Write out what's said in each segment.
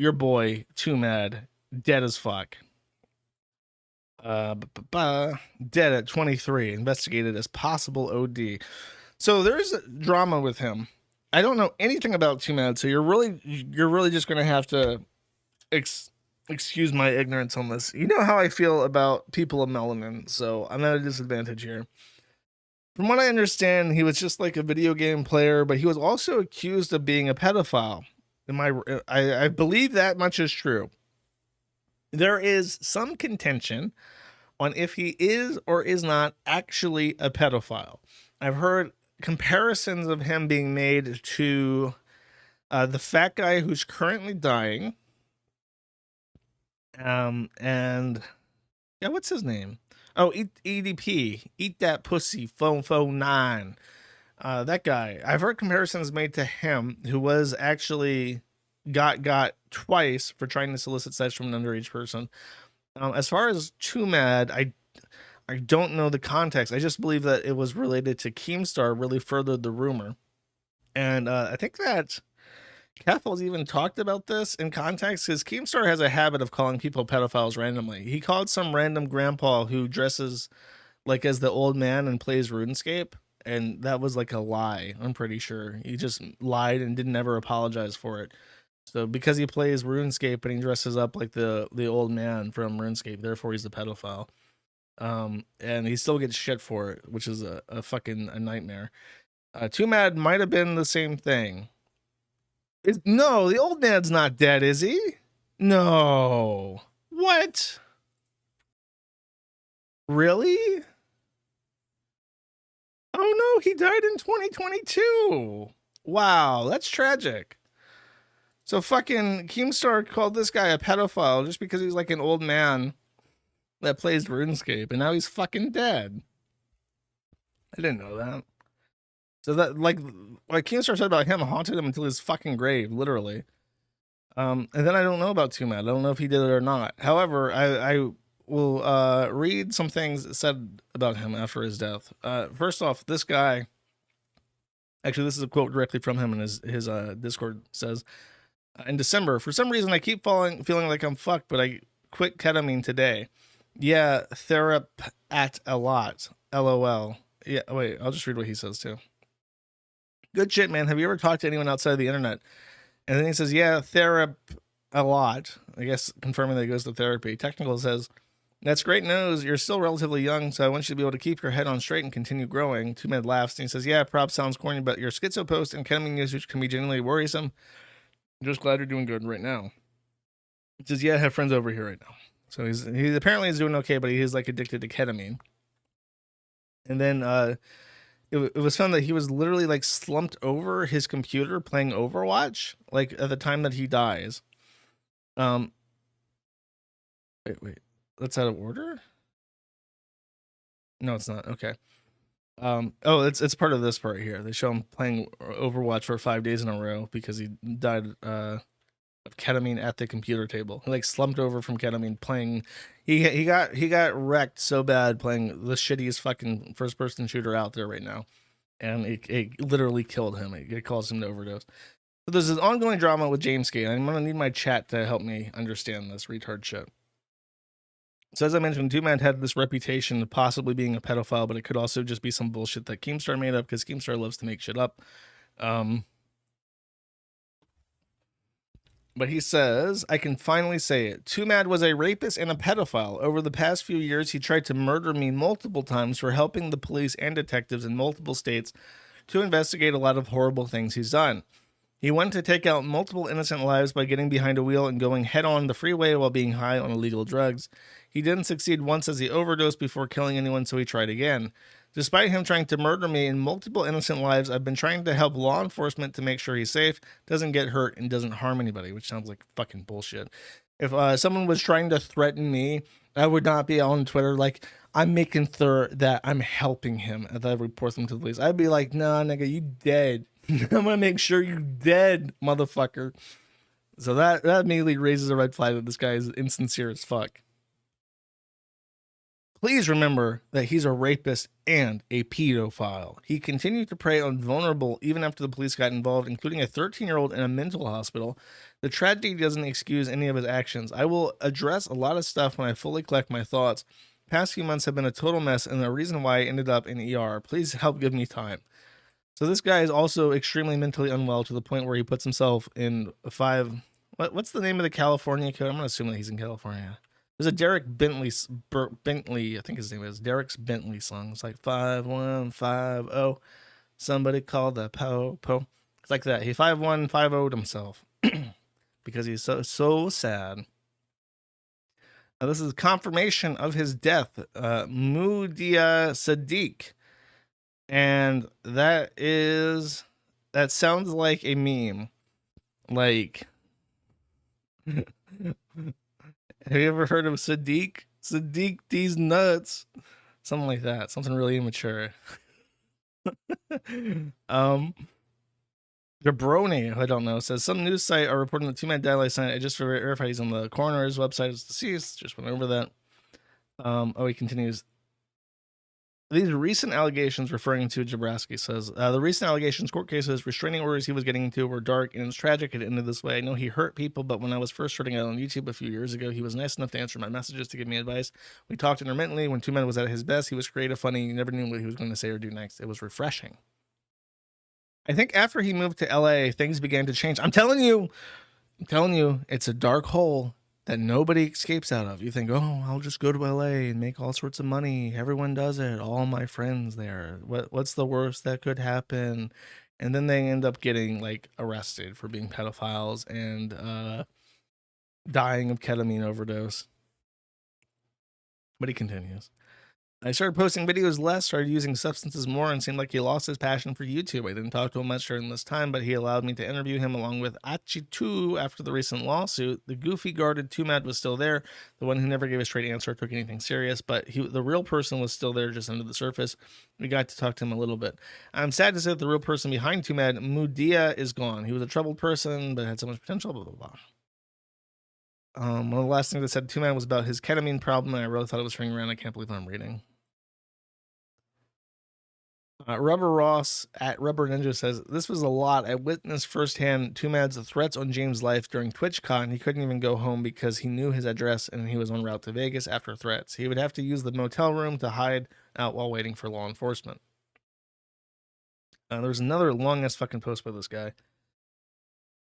your boy Twomad, dead as fuck. Dead at 23, investigated as possible OD. So there is drama with him. I don't know anything about Twomad, so you're really just gonna have to excuse my ignorance on this. You know how I feel about people of melanin, so I'm at a disadvantage here. From what I understand, he was just like a video game player, but he was also accused of being a pedophile. I believe that much is true. There is some contention on if he is or is not actually a pedophile. I've heard comparisons of him being made to the fat guy who's currently dying. And yeah, what's his name? Oh, EDP, Eat That Pussy, Phone 9. That guy. I've heard comparisons made to him, who was actually got twice for trying to solicit sex from an underage person. As far as Twomad, I don't know the context. I just believe that it was related to Keemstar, really furthered the rumor. And I think that Keffel's even talked about this in context, because Keemstar has a habit of calling people pedophiles randomly. He called some random grandpa who dresses like as the old man and plays RuneScape, and that was like a lie. I'm pretty sure he just lied and didn't ever apologize for it. So because he plays RuneScape and he dresses up like the old man from RuneScape, therefore he's a pedophile. And he still gets shit for it, which is a fucking a nightmare. Twomad might have been the same thing. No, the old man's not dead, is he? No. What? Really? Oh no, he died in 2022. Wow, that's tragic. So fucking Keemstar called this guy a pedophile just because he's like an old man that plays RuneScape, and now he's fucking dead. I didn't know that. So that like Keemstar said about him haunted him until his fucking grave, literally. And then I don't know about Twomad. I don't know if he did it or not. However, I will read some things said about him after his death. First off, this guy. Actually, this is a quote directly from him in his Discord. Says, in December, for some reason I keep feeling like I'm fucked, but I quit ketamine today. Yeah, therap at a lot. LOL. Yeah, wait, I'll just read what he says too. Good shit, man. Have you ever talked to anyone outside of the internet? And then he says, yeah, therap a lot. I guess confirming that he goes to therapy. Technical says, that's great news. You're still relatively young, so I want you to be able to keep your head on straight and continue growing. Twomad laughs and he says, yeah, props sounds corny, but your schizo post and ketamine usage can be genuinely worrisome. I'm just glad you're doing good right now. He says, yeah, I have friends over here right now. So he apparently is doing okay, but he is like addicted to ketamine. And then it was found that he was literally like slumped over his computer playing Overwatch, like at the time that he dies. Wait, that's out of order? No, it's not. Okay. Oh, it's part of this part here. They show him playing Overwatch for 5 days in a row because he died of ketamine at the computer table. He like slumped over from ketamine playing. He got wrecked so bad playing the shittiest fucking first person shooter out there right now, and it literally killed him. It caused him to overdose. So there's this ongoing drama with James Gate. I'm gonna need my chat to help me understand this retard shit. So as I mentioned, Twomad had this reputation of possibly being a pedophile, but it could also just be some bullshit that Keemstar made up, because Keemstar loves to make shit up. But he says, I can finally say it. Twomad was a rapist and a pedophile. Over the past few years, he tried to murder me multiple times for helping the police and detectives in multiple states to investigate a lot of horrible things he's done. He wanted to take out multiple innocent lives by getting behind a wheel and going head on the freeway while being high on illegal drugs. He didn't succeed once as he overdosed before killing anyone, so he tried again. Despite him trying to murder me and multiple innocent lives, I've been trying to help law enforcement to make sure he's safe, doesn't get hurt, and doesn't harm anybody, which sounds like fucking bullshit. If someone was trying to threaten me, I would not be on Twitter like, I'm making sure that I'm helping him as I report them to the police. I'd be like, nah, nigga, you dead. I'm gonna make sure you dead, motherfucker. So that immediately raises a red flag that this guy is insincere as fuck. Please remember that he's a rapist and a pedophile. He continued to prey on vulnerable even after the police got involved, including a 13-year-old in a mental hospital. The tragedy doesn't excuse any of his actions. I will address a lot of stuff when I fully collect my thoughts. Past few months have been a total mess, and the reason why I ended up in ER. Please help give me time. So this guy is also extremely mentally unwell to the point where he puts himself in what's the name of the California code? I'm gonna assume that he's in California. There's a Derek Bentley, I think his name is Derek's Bentley song. It's like 5150. Somebody called the po. It's like that. He 5150'd himself because he's so sad. This is confirmation of his death. Mudia Sadiq. And that sounds like a meme. Like, have you ever heard of Sadiq? Sadiq, these nuts. Something like that. Something really immature. Jabroni, I don't know, says some news site are reporting that Twomad died last night. I just verified he's on the coroner's website is deceased. Just went over that. He continues. These recent allegations, referring to Jabrowski, says the recent allegations, court cases, restraining orders he was getting into were dark, and it's tragic it ended this way. I know he hurt people, but when I was first starting out on YouTube a few years ago, he was nice enough to answer my messages, to give me advice. We talked intermittently. When Twomad was at his best, he was creative, funny. You never knew what he was going to say or do next. It was refreshing. I think after he moved to LA, things began to change. I'm telling you, it's a dark hole that nobody escapes out of. You think, oh, I'll just go to LA and make all sorts of money. Everyone does it. All my friends there. What's the worst that could happen? And then they end up getting like arrested for being pedophiles and dying of ketamine overdose. But he continues. I started posting videos less, started using substances more, and seemed like he lost his passion for YouTube. I didn't talk to him much during this time, but he allowed me to interview him along with Achitu after the recent lawsuit. The goofy guarded Twomad was still there, the one who never gave a straight answer or took anything serious, but the real person was still there just under the surface. We got to talk to him a little bit. I'm sad to say that the real person behind Twomad, Mudia, is gone. He was a troubled person, but had so much potential, blah, blah, blah. One of the last things I said to Twomad was about his ketamine problem, and I really thought it was ringing around. I can't believe what I'm reading. Rubber Ross at Rubber Ninja says, this was a lot. I witnessed firsthand Twomad's threats on James' life during TwitchCon. He couldn't even go home because he knew his address and he was en route to Vegas after threats. He would have to use the motel room to hide out while waiting for law enforcement. There's another long-ass fucking post by this guy.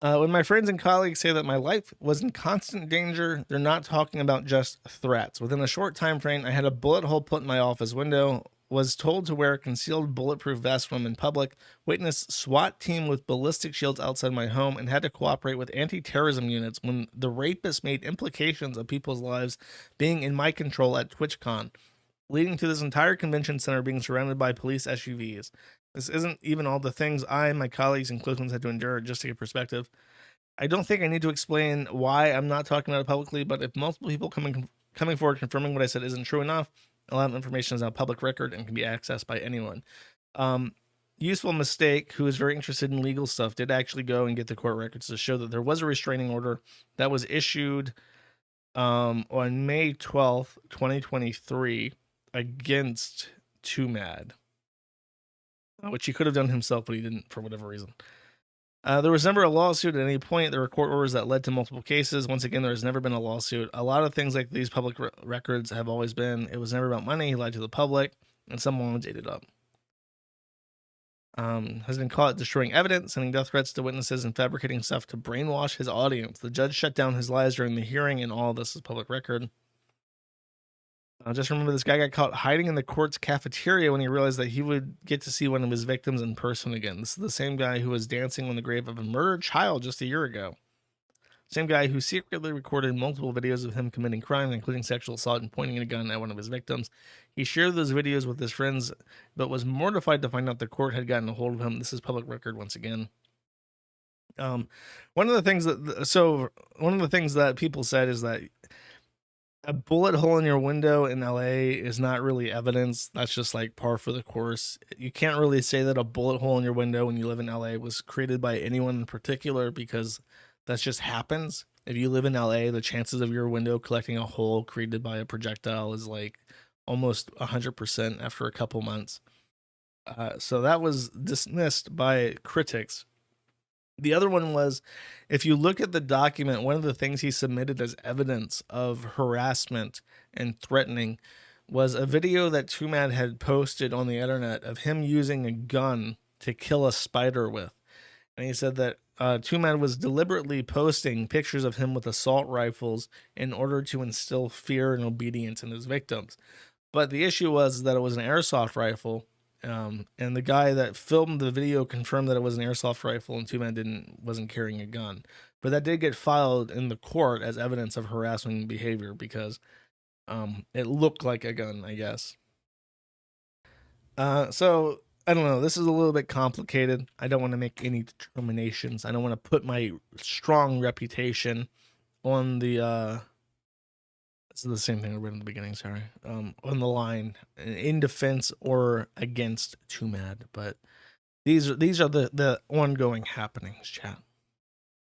When my friends and colleagues say that my life was in constant danger, they're not talking about just threats. Within a short time frame, I had a bullet hole put in my office window, was told to wear a concealed bulletproof vest when in public, witnessed SWAT team with ballistic shields outside my home, and had to cooperate with anti-terrorism units when the rapist made implications of people's lives being in my control at TwitchCon, leading to this entire convention center being surrounded by police SUVs. This isn't even all the things I and my colleagues and close ones had to endure. Just to get perspective, I don't think I need to explain why I'm not talking about it publicly, but if multiple people coming forward confirming what I said isn't true enough, a lot of information is now public record and can be accessed by anyone. Useful Mistake, who is very interested in legal stuff, did actually go and get the court records to show that there was a restraining order that was issued on May 12th, 2023 against Twomad, which he could have done himself, but he didn't for whatever reason. There was never a lawsuit at any point. There were court orders that led to multiple cases. Once again, there has never been a lawsuit. A lot of things like these public records have always been. It was never about money. He lied to the public, and someone ate it up. Has been caught destroying evidence, sending death threats to witnesses, and fabricating stuff to brainwash his audience. The judge shut down his lies during the hearing, and all this is public record. Just remember, this guy got caught hiding in the court's cafeteria when he realized that he would get to see one of his victims in person again. This is the same guy who was dancing on the grave of a murdered child just a year ago. Same guy who secretly recorded multiple videos of him committing crime, including sexual assault and pointing a gun at one of his victims. He shared those videos with his friends, but was mortified to find out the court had gotten a hold of him. This is public record once again. One of the things that people said is that a bullet hole in your window in LA is not really evidence. That's just like par for the course. You can't really say that a bullet hole in your window when you live in LA was created by anyone in particular, because that just happens. If you live in LA, the chances of your window collecting a hole created by a projectile is like almost 100% after a couple months. So that was dismissed by critics The other one was, if you look at the document, one of the things he submitted as evidence of harassment and threatening was a video that Twomad had posted on the internet of him using a gun to kill a spider with. And he said that Twomad was deliberately posting pictures of him with assault rifles in order to instill fear and obedience in his victims. But the issue was that it was an airsoft rifle, and the guy that filmed the video confirmed that it was an airsoft rifle, and Twomad wasn't carrying a gun. But that did get filed in the court as evidence of harassment behavior because it looked like a gun, I guess. So I don't know. This is a little bit complicated. I don't want to make any determinations. I don't want to put my strong reputation on the this is the same thing I read in the beginning, sorry. On the line in defense or against Twomad, but these are the ongoing happenings, chat.